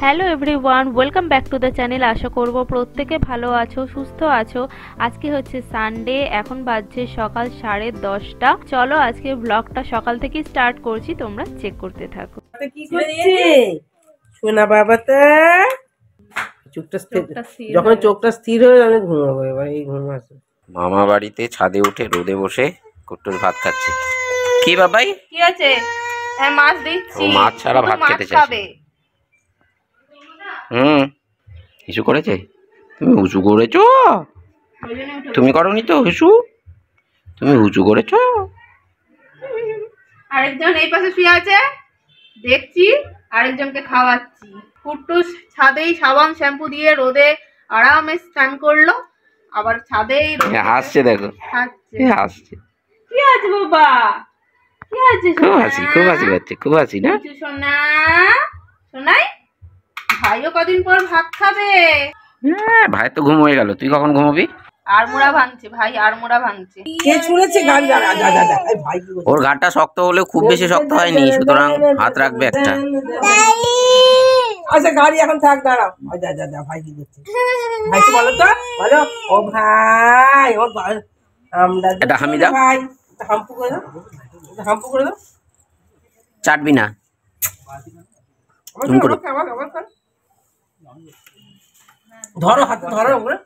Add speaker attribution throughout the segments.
Speaker 1: Hello everyone, welcome back to the channel. আশা করব প্রত্যেকে ভালো আছো, সুস্থ আছো। আজকে হচ্ছে সানডে, এখন বাজছে সকাল 10:30। চলো আজকে ব্লগটা সকাল থেকে স্টার্ট করছি, তোমরা চেক করতে থাকো।
Speaker 2: কি করছে সোনা বাবাটা? যখন চোখটা স্থির হয়ে যাবে ঘুমাবো। এবার এই ঘুম আসে।
Speaker 3: মামা বাড়িতে ছাদে উঠে রোদে বসে কুট্টুস ভাত খাচ্ছে। কি বাবাই,
Speaker 1: কি আছে? হ্যাঁ, মাছ দিচ্ছি।
Speaker 3: ও মাছ ছাড়া ভাত খেতে চাইছে। হিসু করেছে? তুমি উঁচু করেছো? তুমি করনি তো হিসু? তুমি উঁচু করেছো?
Speaker 1: আরেকজন এই পাশে শুয়ে আছে দেখছি, আরেকজনকে খাওয়াচ্ছি। কুট্টুস ছাদেই সাবান শ্যাম্পু দিয়ে রোদে আরামে স্নান করলো, আবার ছাদেই
Speaker 3: হাসছে, দেখো হাসছে।
Speaker 1: কি আছে বাবা? কি আছে?
Speaker 3: খুব হাসি, খুব হাসি পাচ্ছে, খুব হাসি না?
Speaker 1: সোনা সোনাই, ভাইও কদিন পর ভাত খাবে।
Speaker 3: ভাই তো ঘুম হয়ে গেল, তুই কখন ঘুমাবি?
Speaker 1: আড়মোড়া ভাঙছে ভাই, আড়মোড়া ভাঙছে।
Speaker 2: কে ছুঁড়েছে গাড়ি? ভাই
Speaker 3: ওর ঘাটটা শক্ত হলেও খুব বেশি শক্ত হয়নি, সুতরাং হাত রাখবে একটা।
Speaker 2: আচ্ছা গাড়ি এখন থাক, দাঁড়াও। যা ভাই কি করছে? ভাইকে বলো তো, বলো ও ভাই, ও আমরা
Speaker 3: এটা হামি দাও,
Speaker 2: ভাই হাম্পু করে দাও, হাম্পু করে দাও।
Speaker 3: চাটবি না?
Speaker 2: ধরো হাতে, ধরো ওগুলো।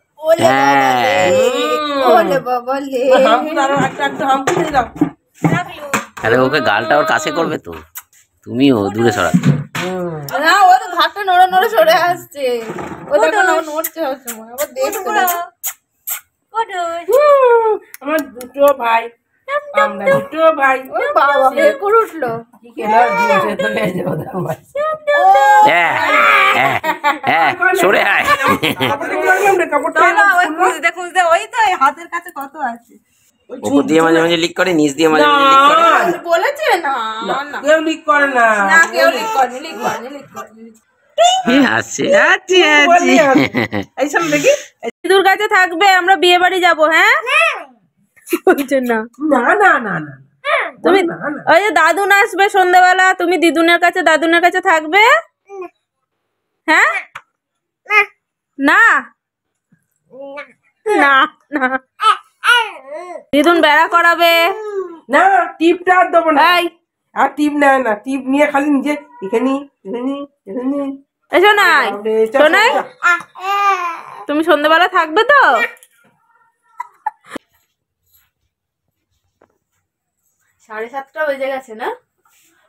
Speaker 3: আরে ওকে গালটা ওর কাছে করবে তো, তুমিও দূরে সরাচ্ছ।
Speaker 1: না, ও তো ঘাটটা নড়ে নড়ে সরে আসছে। ও দেখো না, ও নড়ছে সব সময়, আবার দেখছো না।
Speaker 2: আমার দুটো ভাই, আমরা দুটো ভাই।
Speaker 1: ও বাবা, হে করে উঠলো।
Speaker 2: কি খেলো?
Speaker 3: সরে আয়।
Speaker 1: খুঁজতে খুঁজতে ওই তো হাতের কাছে কত আছে।
Speaker 3: উপর দিয়ে মাঝে মাঝে লিক করে, নিচ দিয়ে মাঝে মাঝে লিক করে।
Speaker 1: বলেছে না না,
Speaker 2: কেউ লিক করে না,
Speaker 1: না কেউ লিক করেনি, লিক করেনি, লিক করেনি।
Speaker 2: এইসব দেখি
Speaker 1: দিদুর কাছে থাকবে, আমরা বিয়ে বাড়ি যাবো। হ্যাঁ, বলছে না।
Speaker 2: না না না না,
Speaker 1: তুমি ওই যে দাদুন আসবে সন্ধ্যাবেলা, তুমি দিদুনের কাছে, দাদুনের কাছে থাকবে। হ্যাঁ, না না না, দিদুন বেড়া করাবে
Speaker 2: না। টিপটা আর দেবো না,
Speaker 1: এই
Speaker 2: আর টিপ নেয় না। টিপ নিয়ে খালি নিজে এখানে এখানে এখানে।
Speaker 1: এসো নাই, শোনাই, তুমি সন্ধ্যাবেলা থাকবে তো? 7:30 বেজে গেছে না?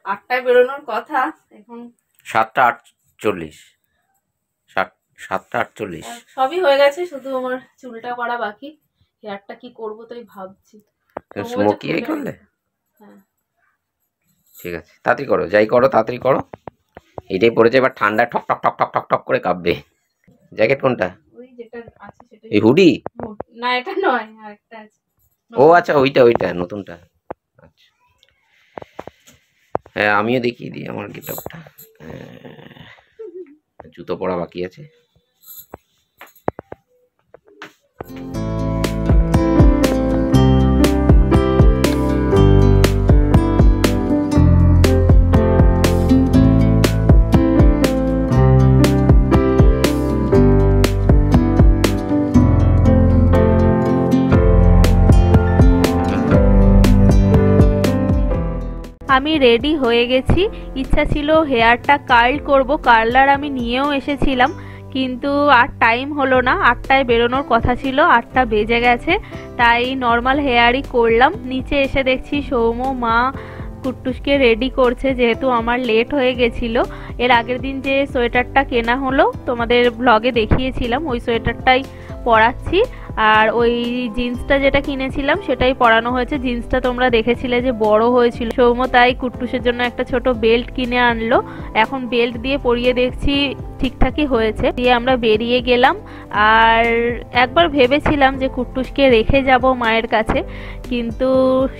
Speaker 1: 8টায় বেরোনোর কথা, এখন
Speaker 3: 7:48। 7:48।
Speaker 1: সবই হয়ে গেছে, শুধু আমার চুলটা করা বাকি। হেয়ারটা কি করবো তাই ভাবছি।
Speaker 3: স্মোকি এই করলে?
Speaker 1: হ্যাঁ,
Speaker 3: ঠিক আছে, তাড়াতাড়ি করো, যাই করো তাড়াতাড়ি করো। এইটাই পড়েছে, এবার ঠান্ডা ঠক ঠক ঠক ঠক ঠক ঠক করে কাঁপবে। জ্যাকেট কোনটা?
Speaker 1: ওই যেটা আছে সেটাই।
Speaker 3: এই হুডি?
Speaker 1: না, এটা নয়, আরেকটা আছে।
Speaker 3: ও আচ্ছা, ওইটা ওইটা নতুনটা। আচ্ছা হ্যাঁ, আমিও দেখিয়ে দিই আমার গেটআপটা। জুতো পরা বাকি আছে।
Speaker 1: আমি রেডি হয়ে গেছি, ইচ্ছা ছিল হেয়ারটা কার্ল করব, কার্লার আমি নিয়েও এসেছিলাম, কিন্তু আর টাইম হলো না। 8টায় বেরোনোর কথা ছিল, 8টা বেজে গেছে, তাই নর্মাল হেয়ারই করলাম। নিচে এসে দেখছি সৌম মা কুট্টুসকে রেডি করছে, যেহেতু আমার লেট হয়ে গেছিলো। এর আগের দিন যে সোয়েটারটা কেনা হলো তোমাদের ব্লগে দেখিয়েছিলাম, ওই সোয়েটারটাই পরাচ্ছি। আর ওই জিন্সটা যেটা কিনেছিলাম সেটাই পরানো হয়েছে। জিন্সটা তোমরা দেখেছিলে যে বড় হয়েছিল, সৌম তাই কুট্টুসের জন্য একটা ছোট বেল্ট কিনে আনলো। এখন বেল্ট দিয়ে পরিয়ে দেখছি ঠিকঠাকই হয়েছে। দিয়ে আমরা বেরিয়ে গেলাম। আর একবার ভেবেছিলাম যে কুট্টুসকে রেখে যাব মায়ের কাছে, কিন্তু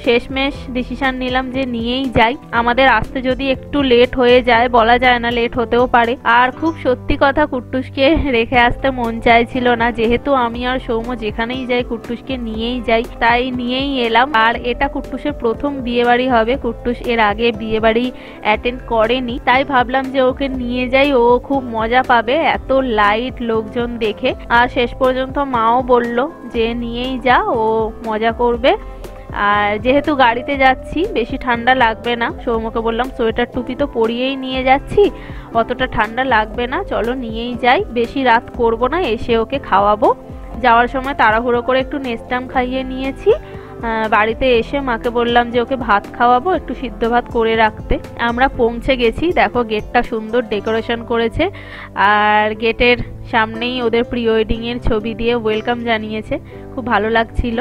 Speaker 1: শেষমেশ ডিসিশন নিলাম যে নিয়েই যাই। আমাদের আসতে যদি একটু লেট হয়ে যায়, বলা যায় না, লেট হতেও পারে। আর খুব সত্যি কথা, কুট্টুসকে রেখে আসতে মন চাইছিল না, যেহেতু আমি আর সৌম যেখানেই যাই কুট্টুসকে নিয়েই যাই, তাই নিয়েই এলাম। আর এটা কুট্টুসের প্রথম বিয়ে বাড়ি হবে, কুট্টুস এর আগে বিয়ে বাড়ি অ্যাটেন্ড করেনি, তাই ভাবলাম যে ওকে নিয়ে যাই, ও খুব মজা পাবে এত লাইট লোকজন দেখে। আর শেষ পর্যন্ত মাও বলল যে নিয়েই যা, ও মজা করবে। আর যেহেতু গাড়িতে যাচ্ছি বেশি ঠান্ডা লাগবে না, সৌম্যকে বললাম সোয়েটার টুপি তো পরিয়েই নিয়ে যাচ্ছি, অতটা ঠান্ডা লাগবে না, চলো নিয়েই যাই, বেশি রাত করব না, এসে ওকে খাওয়াবো। যাওয়ার সময় তাড়াহুড়ো করে একটু নেস্টাম খাইয়ে নিয়েছি। বাড়িতে এসে মাকে বললাম যে ওকে ভাত খাওয়াবো, একটু সিদ্ধ ভাত করে রাখতে। আমরা পৌঁছে গেছি, দেখো গেটটা সুন্দর ডেকোরেশন করেছে, আর গেটের সামনেই ওদের প্রি ওয়েডিং এর ছবি দিয়ে ওয়েলকাম জানিয়েছে, খুব ভালো লাগছিল।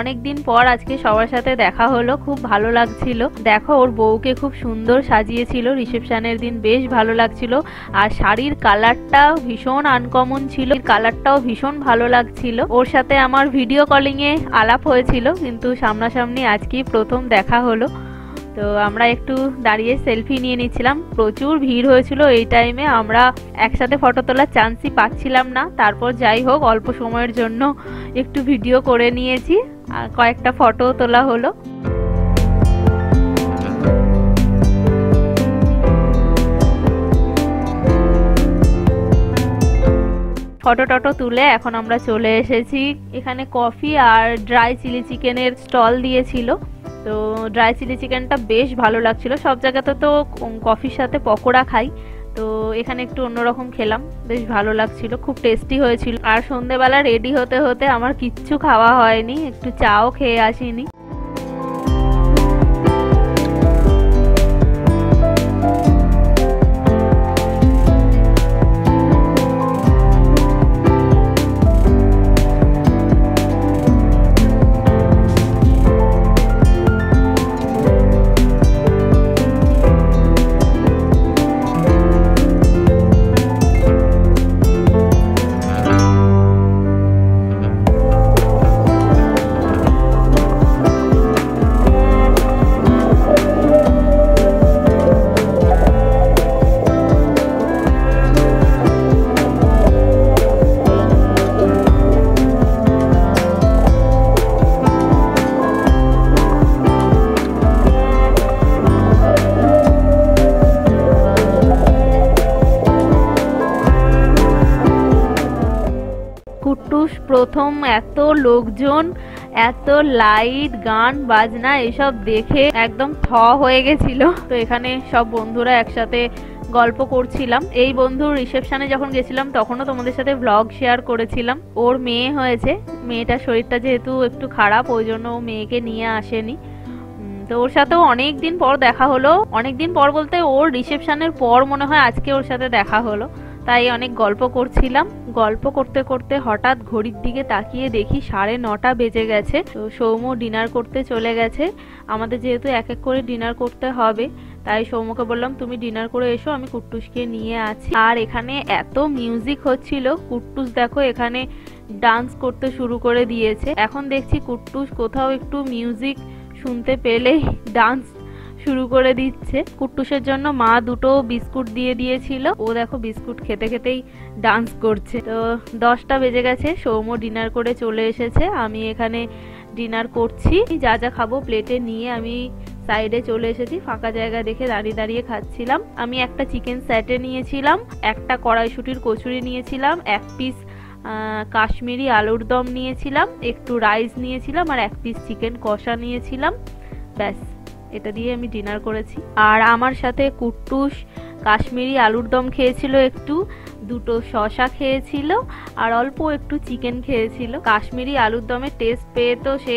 Speaker 1: অনেকদিন পর আজকে সবার সাথে দেখা হলো, খুব ভালো লাগছিল। দেখো ওর বউকে খুব সুন্দর সাজিয়েছিল, রিসেপশনের দিন বেশ ভালো লাগছিল। আর শাড়ির কালারটা ভীষণ আনকমন ছিল, কালারটাও ভীষণ ভালো লাগছিল। ওর সাথে আমার ভিডিও কলিং এ আলাপ হয়েছিল, কিন্তু সামনাসামনি আজকেই প্রথম দেখা হলো। তো আমরা একটু দাঁড়িয়ে সেলফি নিয়ে নিচ্ছিলাম, প্রচুর ভিড় হয়েছিল এই টাইমে, আমরা একসাথে ফটো তোলার চান্সই পাচ্ছিলাম না। তারপর যাই হোক অল্প সময়ের জন্য একটু ভিডিও করে নিয়েছি, আর কয়েকটা ফটো তোলা হলো। ফটো টটো তুলে এখন আমরা চলে এসেছি, এখানে কফি আর ড্রাই চিলি চিকেনের স্টল দিয়েছিল। তো ড্রাই চিলি চিকেনটা বেশ ভালো লাগছিল, সব জায়গাতে তো কফির সাথে পকোড়া খাই, তো এখানে একটু অন্যরকম খেলাম, বেশ ভালো লাগছিল, খুব টেস্টি হয়েছিল। আর সন্ধেবেলা রেডি হতে হতে আমার কিচ্ছু খাওয়া হয়নি, একটু চাও খেয়ে আসিনি। কুট্টুস প্রথম এত লোকজন, এত লাইট, গান বাজনা এসব দেখে একদম থ হয়ে গেছিল। তো এখানে সব বন্ধুরা একসাথে গল্প করছিলাম। এই বন্ধুর রিসেপশনে যখন গেছিলাম তখনও তোমাদের সাথে ব্লগ শেয়ার করেছিলাম। ওর মেয়ে হয়েছে, মেয়েটার শরীরটা যেহেতু একটু খারাপ ওই জন্য ও মেয়েকে নিয়ে আসেনি। তো ওর সাথেও অনেক দিন পর দেখা হলো, অনেক দিন পর বলতে ওর রিসেপশনের পর মনে হয় আজকে ওর সাথে দেখা হলো, তাই অনেক গল্প করছিলাম। গল্প করতে করতে হঠাৎ ঘড়ির দিকে তাকিয়ে দেখি 9:30 বেজে গেছে। তো সৌম্য ডিনার করতে চলে গেছে, আমাদের যেহেতু এক এক করে ডিনার করতে হবে তাই সৌম্যকে বললাম তুমি ডিনার করে এসো, আমি কুট্টুসকে নিয়ে আছি। আর এখানে এত মিউজিক হচ্ছিল, কুট্টুস দেখো এখানে ডান্স করতে শুরু করে দিয়েছে। এখন দেখছি কুট্টুস কোথাও একটু মিউজিক শুনতে পেলেই ডান্স শুরু করে দিচ্ছে। কুট্টুসের জন্য মা দুটো বিস্কুট দিয়ে দিয়েছিল, ও দেখো বিস্কুট খেতে খেতেই ডান্স করছে। তো 10টা বেজে গেছে, সৌম্য ডিনার করে চলে এসেছে, আমি এখানে ডিনার করছি। যা যা খাবো প্লেটে নিয়ে আমি সাইডে চলে এসেছি, ফাঁকা জায়গা দেখে দাঁড়িয়ে দাঁড়িয়ে খাচ্ছিলাম। আমি একটা চিকেন স্যাটে নিয়েছিলাম, একটা কড়াইশুঁটির কচুরি নিয়েছিলাম, 1 পিস কাশ্মীরি আলুর দম নিয়েছিলাম, একটু রাইস নিয়েছিলাম আর 1 পিস চিকেন কষা নিয়েছিলাম। ব্যাস এটা দিয়ে আমি ডিনার করেছি। আর আমার সাথে কুট্টুস কাশ্মীরি আলুর দম খেয়েছিল, একটু দুটো শসা খেয়েছিল আর অল্প একটু চিকেন খেয়েছিল। কাশ্মীরি আলুর দমের টেস্ট পেয়ে তো সে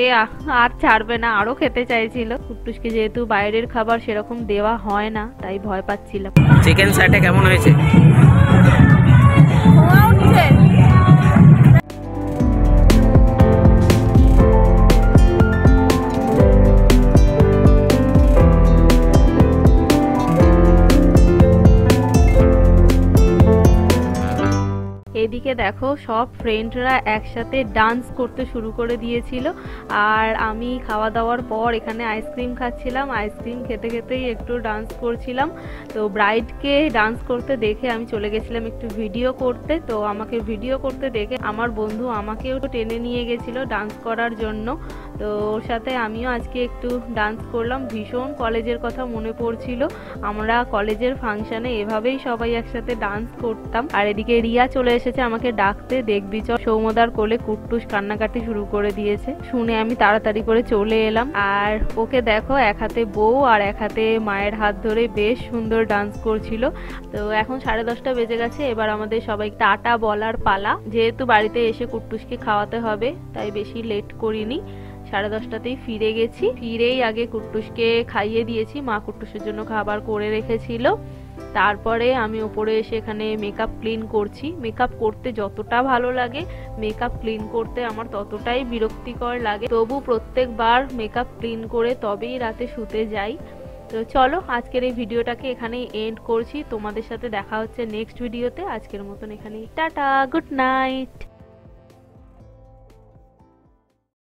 Speaker 1: আর ছাড়বে না, আরো খেতে চাইছিল। কুট্টুসকে যেহেতু বাইরের খাবার সেরকম দেওয়া হয় না তাই ভয় পাচ্ছিলাম।
Speaker 3: চিকেন স্যাটে কেমন হয়েছে?
Speaker 1: এদিকে দেখো সব ফ্রেন্ডরা একসাথে ডান্স করতে শুরু করে দিয়েছিল। আর আমি খাওয়া দাওয়ার পর এখানে আইসক্রিম খাচ্ছিলাম, আইসক্রিম খেতে খেতেই একটু ডান্স করছিলাম। তো ব্রাইডকে ডান্স করতে দেখে আমি চলে গেছিলাম একটু ভিডিও করতে। তো আমাকে ভিডিও করতে দেখে আমার বন্ধু আমাকেও টেনে নিয়ে গেছিল ডান্স করার জন্য। তো ওর সাথে আমিও আজকে একটু ডান্স করলাম। ভীষণ কলেজের কথা মনে পড়ছিল, আমরা কলেজের ফাংশনে এভাবেই সবাই একসাথে ডান্স করতাম। আর এদিকে রিয়া চলে এসেছে আমাকে ডাকতে, দেখবি চ সৌমদার কোলে কুট্টুস কান্নাকাটি শুরু করে দিয়েছে। শুনে আমি তাড়াতাড়ি করে চলে এলাম। আর ওকে দেখো এক হাতে বউ আর এক হাতে মায়ের হাত ধরে বেশ সুন্দর ডান্স করছিল। তো এখন 10:30 বেজে গেছে, এবার আমাদের সবাই টাটা বলার পালা। যেহেতু বাড়িতে এসে কুট্টুসকে খাওয়াতে হবে তাই বেশি লেট করিনি, 10:30তেই ফিরে গেছি। ফিরেই আগে কুট্টুসকে খাইয়ে দিয়েছি, মা কুট্টুসের জন্য খাবার করে রেখেছিল। তারপরে আমি উপরে এসে এখানে মেকআপ ক্লিন করছি। মেকআপ করতে যতটা ভালো লাগে মেকআপ ক্লিন করতে আমার ততটাই বিরক্তিকর লাগে। তবু প্রত্যেকবার মেকআপ ক্লিন করে তবেই রাতে শুতে যাই। তো চলো আজকের এই ভিডিওটাকে এখানেই এন্ড করছি, তোমাদের সাথে দেখা হচ্ছে নেক্সট ভিডিওতে। আজকের মতন এখানেই টাটা, গুড নাইট।